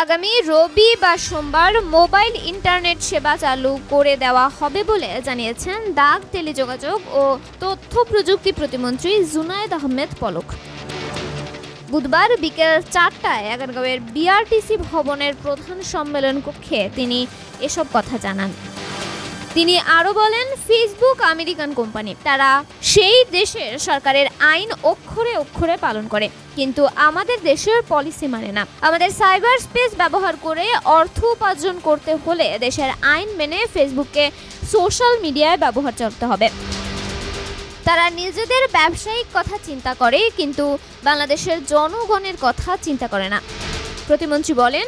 আগামী রবি বা সোমবার মোবাইল ইন্টারনেট সেবা চালু করে দেওয়া হবে বলে জানিয়েছেন ডাক, টেলিযোগাযোগ ও তথ্য প্রযুক্তি প্রতিমন্ত্রী জুনায়েদ আহমেদ পলক। বুধবার বিকেল 4টায় আগারগাঁওয়ের বিআরটিসি ভবনের প্রধান সম্মেলন কক্ষে তিনি এসব কথা জানান। তিনি আরও বলেন, ফেসবুক আমেরিকান কোম্পানি, তারা সেই দেশের সরকারের আইন অক্ষরে অক্ষরে পালন করে, কিন্তু আমাদের দেশের পলিসি মানে না। আমাদের সাইবার স্পেস ব্যবহার করে অর্থ উপার্জন করতে হলে দেশের আইন মেনে ফেসবুককে সোশ্যাল মিডিয়ায় ব্যবহার করতে হবে। তারা নিজেদের ব্যবসায়িক কথা চিন্তা করে, কিন্তু বাংলাদেশের জনগণের কথা চিন্তা করে না। প্রতিমন্ত্রী বলেন,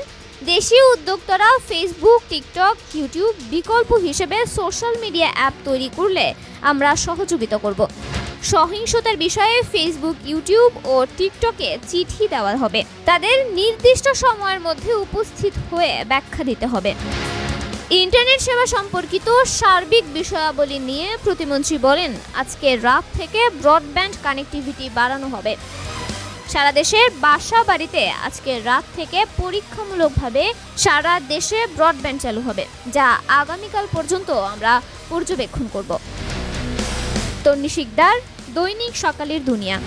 দেশীয় উদ্যোক্তারা ফেসবুক, টিকটক, ইউটিউব বিকল্প হিসেবে সোশ্যাল মিডিয়া অ্যাপ তৈরি করলে আমরা সহযোগিতা করব। সহিংসতার বিষয়ে ফেসবুক, ইউটিউব ও টিকটকে চিঠি দেওয়া হবে। তাদের নির্দিষ্ট সময়ের মধ্যে উপস্থিত হয়ে ব্যাখ্যা দিতে হবে। ইন্টারনেট সেবা সম্পর্কিত সার্বিক বিষয়াবলী নিয়ে প্রতিমন্ত্রী বলেন, আজকে রাত থেকে ব্রডব্যান্ড কানেক্টিভিটি বাড়ানো হবে। সারা দেশের বাসা বাড়িতে আজকে রাত থেকে পরীক্ষামূলকভাবে সারা দেশে ব্রডব্যান্ড চালু হবে, যা আগামীকাল পর্যন্ত আমরা পর্যবেক্ষণ করব। তন্নি শিকদার, দৈনিক সকালের দুনিয়া।